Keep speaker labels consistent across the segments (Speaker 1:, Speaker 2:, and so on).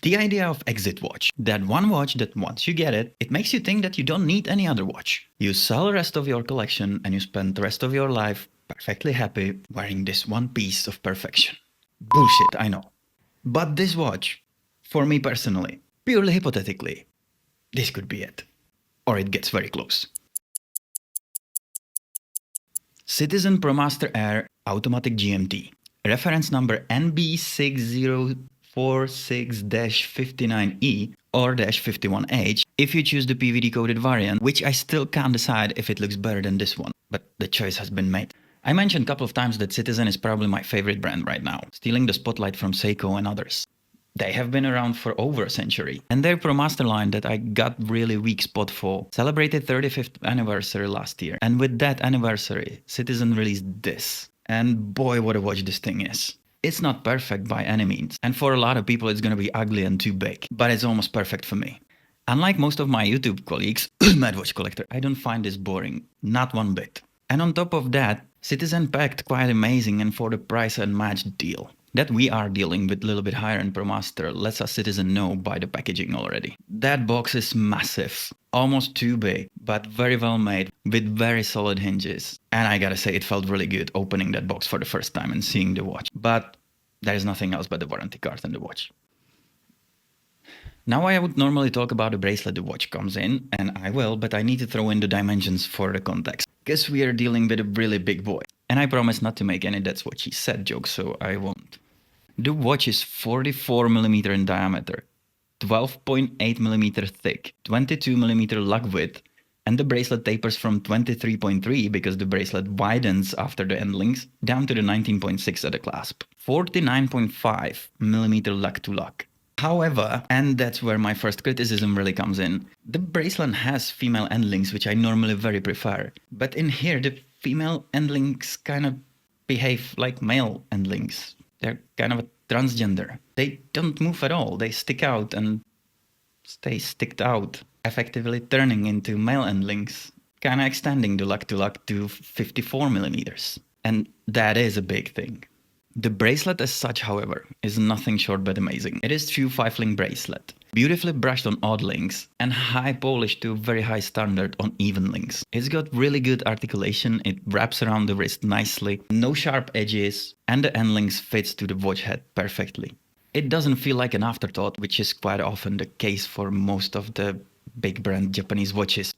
Speaker 1: The idea of exit watch, that one watch that once you get it, it makes you think that you don't need any other watch. You sell the rest of your collection and you spend the rest of your life perfectly happy wearing this one piece of perfection. Bullshit, I know. But this watch, for me personally, purely hypothetically, this could be it. Or it gets very close. Citizen ProMaster Air Automatic GMT. Reference number NB6046-59E or -51H if you choose the PVD coded variant, which I still can't decide if it looks better than this one, but the choice has been made. I mentioned a couple of times that Citizen is probably my favorite brand right now, stealing the spotlight from Seiko and others. They have been around for over a century, and their ProMaster line that I got really weak spot for celebrated 35th anniversary last year, and with that anniversary, Citizen released this. And boy, what a watch this thing is. It's not perfect by any means, and for a lot of people it's gonna be ugly and too big, but it's almost perfect for me. Unlike most of my YouTube colleagues, Mad Watch Collector, I don't find this boring, not one bit. And on top of that, Citizen packed quite amazing and for the price unmatched deal. That we are dealing with a little bit higher in ProMaster lets us Citizen know by the packaging already. That box is massive, almost too big, but very well made with very solid hinges. And I gotta say it felt really good opening that box for the first time and seeing the watch. But there is nothing else but the warranty card and the watch. Now I would normally talk about the bracelet the watch comes in, and I will, but I need to throw in the dimensions for the context. Because we are dealing with a really big boy. And I promise not to make any "that's what she said" jokes, so I won't. The watch is 44mm in diameter, 12.8mm thick, 22mm lug width, and the bracelet tapers from 23.3 because the bracelet widens after the end links down to the 19.6 at the clasp. 49.5mm lug to lug. However, and that's where my first criticism really comes in, the bracelet has female end links, which I normally very prefer. But in here, the female end links kind of behave like male end links. They're kind of a transgender. They don't move at all. They stick out and stay sticked out, effectively turning into male end links, kind of extending the lug to 54mm. And that is a big thing. The bracelet as such, however, is nothing short but amazing. It is true 5-link bracelet, beautifully brushed on odd links and high polished to a very high standard on even links. It's got really good articulation, it wraps around the wrist nicely, no sharp edges, and the end links fits to the watch head perfectly. It doesn't feel like an afterthought, which is quite often the case for most of the big brand Japanese watches.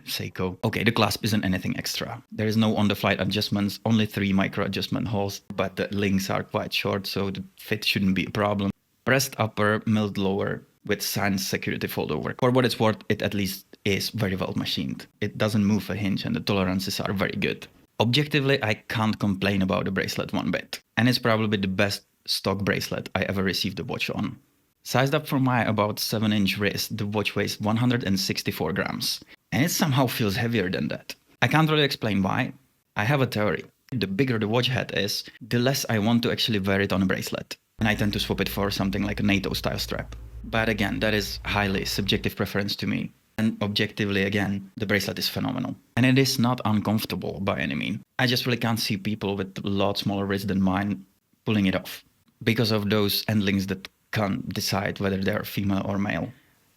Speaker 1: Seiko. Okay, the clasp isn't anything extra. There is no on-the-flight adjustments, only 3 micro adjustment holes, but the links are quite short, so the fit shouldn't be a problem. Pressed upper, milled lower with signed security foldover. For what it's worth, it at least is very well machined. It doesn't move a hinge and the tolerances are very good. Objectively, I can't complain about the bracelet one bit. And it's probably the best stock bracelet I ever received a watch on. Sized up for my about 7-inch wrist, the watch weighs 164 grams. And it somehow feels heavier than that. I can't really explain why. I have a theory. The bigger the watch head is, the less I want to actually wear it on a bracelet. And I tend to swap it for something like a NATO style strap. But again, that is highly subjective preference to me. And objectively again, the bracelet is phenomenal. And it is not uncomfortable by any means. I just really can't see people with a lot smaller wrists than mine pulling it off. Because of those end links that can't decide whether they're female or male.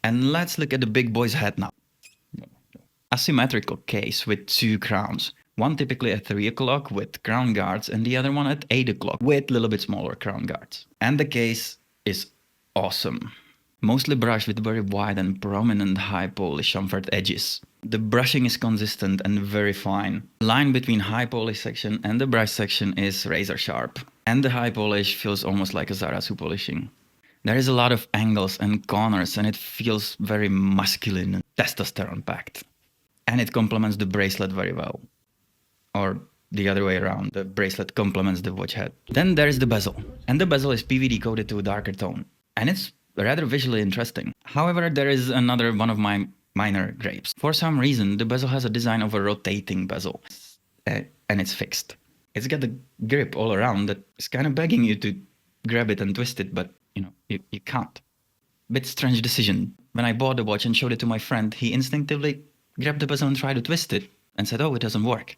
Speaker 1: And let's look at the big boy's head now. Asymmetrical case with 2 crowns. One typically at 3 o'clock with crown guards and the other one at 8 o'clock with a little bit smaller crown guards. And the case is awesome. Mostly brushed with very wide and prominent high polish chamfered edges. The brushing is consistent and very fine. The line between high polish section and the brush section is razor sharp. And the high polish feels almost like a Zarasu polishing. There is a lot of angles and corners and it feels very masculine and testosterone packed. And it complements the bracelet very well. Or the other way around, the bracelet complements the watch head. Then there is the bezel. And the bezel is PVD coated to a darker tone. And it's rather visually interesting. However, there is another one of my minor gripes. For some reason, the bezel has a design of a rotating bezel. And it's fixed. It's got a grip all around that is kind of begging you to grab it and twist it, but you can't. Bit strange decision. When I bought the watch and showed it to my friend, he instinctively grabbed the bezel and tried to twist it and said, "Oh, it doesn't work."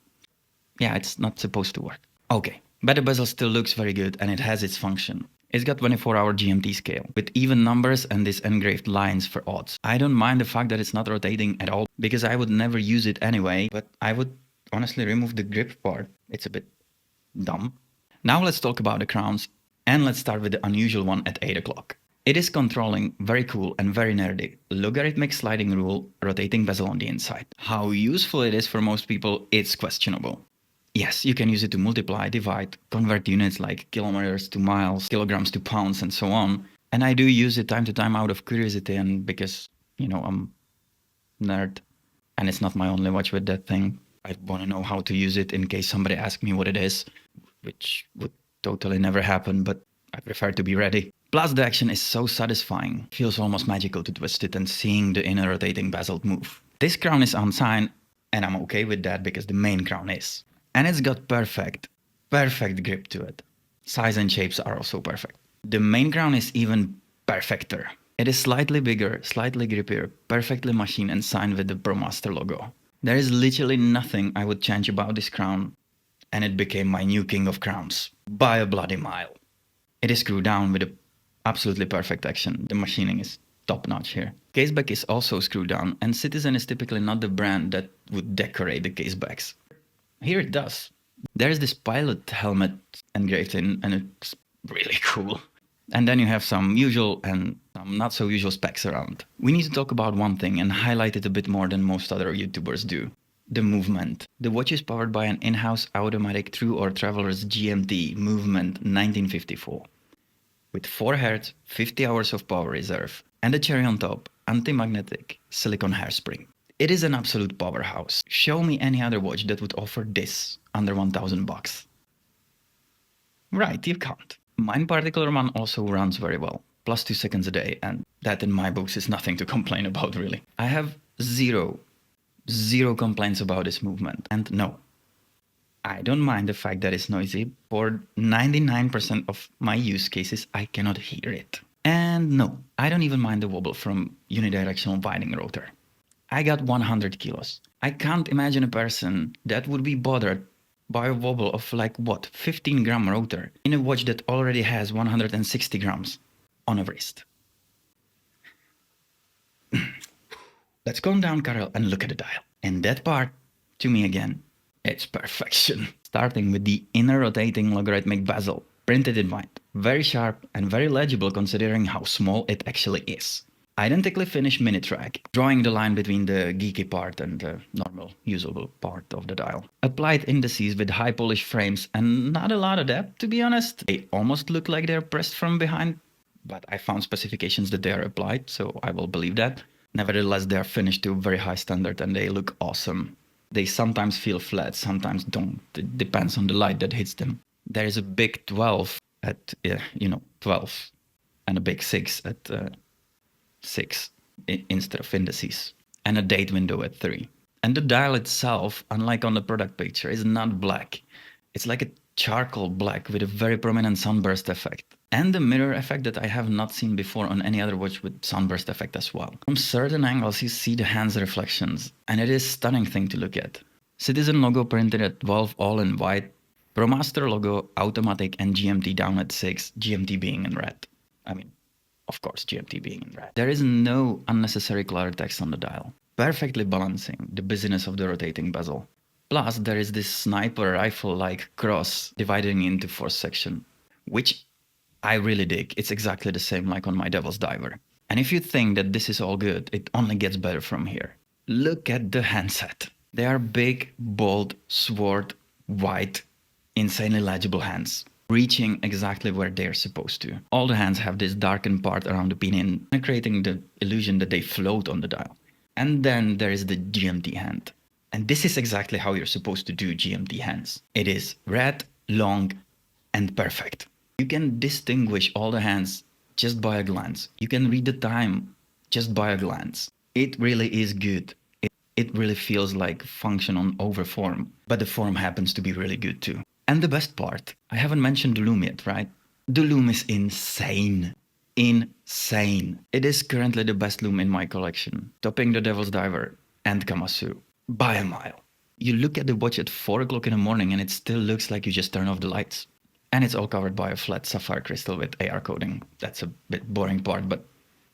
Speaker 1: Yeah, it's not supposed to work. Okay, but the bezel still looks very good and it has its function. It's got 24-hour GMT scale with even numbers and these engraved lines for odds. I don't mind the fact that it's not rotating at all because I would never use it anyway, but I would honestly remove the grip part. It's a bit dumb. Now let's talk about the crowns, and let's start with the unusual one at 8 o'clock. It is controlling very cool and very nerdy logarithmic sliding rule rotating bezel on the inside. How useful it is for most people, it's questionable. Yes, you can use it to multiply, divide, convert units like kilometers to miles, kilograms to pounds, and so on. And I do use it time to time out of curiosity and because, I'm nerd. And it's not my only watch with that thing. I want to know how to use it in case somebody asks me what it is, which would totally never happen, but I prefer to be ready. Plus, the action is so satisfying. It feels almost magical to twist it and seeing the inner rotating bezel move. This crown is unsigned, and I'm okay with that because the main crown is. And it's got perfect grip to it. Size and shapes are also perfect. The main crown is even perfecter. It is slightly bigger, slightly grippier, perfectly machined and signed with the ProMaster logo. There is literally nothing I would change about this crown, and it became my new king of crowns by a bloody mile. It is screwed down with an absolutely perfect action. The machining is top notch here. Caseback is also screwed down, and Citizen is typically not the brand that would decorate the casebacks. Here it does. There's this pilot helmet engraved in, and it's really cool. And then you have some usual and some not so usual specs around. We need to talk about one thing and highlight it a bit more than most other YouTubers do. The movement. The watch is powered by an in-house automatic True or Traveler's GMT Movement 1954. With 4 Hz, 50 hours of power reserve, and a cherry on top, anti-magnetic silicone hairspring. It is an absolute powerhouse. Show me any other watch that would offer this under $1,000. Right, you can't. Mine particular one also runs very well, plus 2 seconds a day, and that in my books is nothing to complain about really. I have zero complaints about this movement, and no, I don't mind the fact that it's noisy. For 99% of my use cases, I cannot hear it. And no, I don't even mind the wobble from unidirectional winding rotor. I got 100 kilos. I can't imagine a person that would be bothered by a wobble of 15 gram rotor in a watch that already has 160 grams on a wrist. Let's calm down, Karel, and look at the dial. And that part, to me again, it's perfection. Starting with the inner rotating logarithmic bezel, printed in white. Very sharp and very legible considering how small it actually is. Identically finished mini track, drawing the line between the geeky part and the normal, usable part of the dial. Applied indices with high polished frames and not a lot of depth, to be honest. They almost look like they're pressed from behind, but I found specifications that they are applied, so I will believe that. Nevertheless, they are finished to a very high standard and they look awesome. They sometimes feel flat, sometimes don't. It depends on the light that hits them. There is a big 12 at, 12, and a big 6 at 6 instead of indices, and a date window at 3. And the dial itself, unlike on the product picture, is not black. It's like a charcoal black with a very prominent sunburst effect. And the mirror effect that I have not seen before on any other watch with sunburst effect as well. From certain angles you see the hands reflections, and it is a stunning thing to look at. Citizen logo printed at 12 all in white, ProMaster logo automatic and GMT down at 6, GMT being in red. Of course, GMT being in red. There is no unnecessary clutter text on the dial, perfectly balancing the busyness of the rotating bezel. Plus, there is this sniper rifle-like cross dividing into 4 sections, which I really dig. It's exactly the same like on my Devil's Diver. And if you think that this is all good, it only gets better from here. Look at the handset. They are big, bold, sword, white, insanely legible hands, reaching exactly where they're supposed to. All the hands have this darkened part around the pinion, creating the illusion that they float on the dial. And then there is the GMT hand. And this is exactly how you're supposed to do GMT hands. It is red, long, and perfect. You can distinguish all the hands just by a glance. You can read the time just by a glance. It really is good. It really feels like function on over form, but the form happens to be really good too. And the best part, I haven't mentioned the lume yet, right? The lume is insane. Insane. It is currently the best lume in my collection, topping the Devil's Diver and Kamasu by a mile. You look at the watch at 4 o'clock in the morning and it still looks like you just turn off the lights. And it's all covered by a flat sapphire crystal with AR coating. That's a bit boring part, but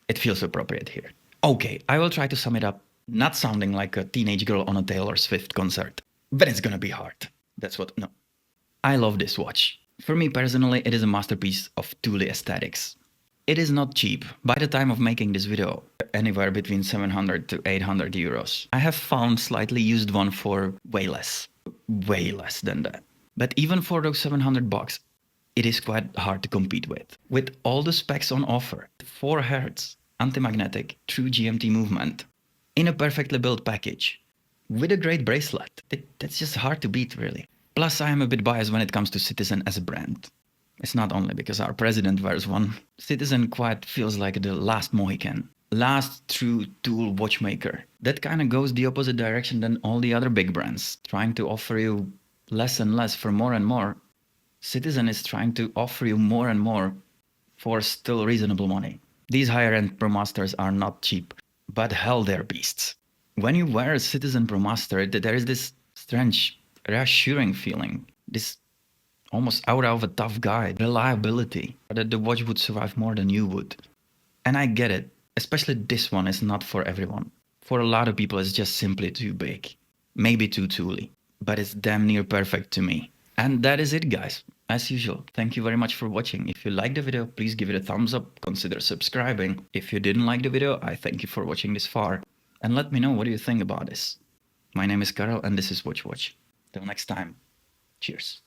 Speaker 1: it feels appropriate here. Okay, I will try to sum it up, not sounding like a teenage girl on a Taylor Swift concert, but it's gonna be hard. That's what, no. I love this watch. For me personally, it is a masterpiece of Thule aesthetics. It is not cheap. By the time of making this video, anywhere between 700 to 800 euros. I have found slightly used one for way less than that. But even for those 700 bucks, it is quite hard to compete with. With all the specs on offer, 4 Hz, anti-magnetic, true GMT movement, in a perfectly built package, with a great bracelet, that's just hard to beat really. Plus, I am a bit biased when it comes to Citizen as a brand. It's not only because our president wears one. Citizen quite feels like the last Mohican, last true tool watchmaker. That kind of goes the opposite direction than all the other big brands, trying to offer you less and less for more and more. Citizen is trying to offer you more and more for still reasonable money. These higher-end ProMasters are not cheap, but hell, they're beasts. When you wear a Citizen ProMaster, there is this strange, reassuring feeling, this almost aura of a tough guy, reliability, that the watch would survive more than you would. And I get it, especially this one is not for everyone. For a lot of people, it's just simply too big, maybe too tooly, but it's damn near perfect to me. And that is it, guys. As usual, thank you very much for watching. If you liked the video, please give it a thumbs up, consider subscribing. If you didn't like the video, I thank you for watching this far. And let me know what do you think about this. My name is Karel and this is Watch. Till next time, cheers.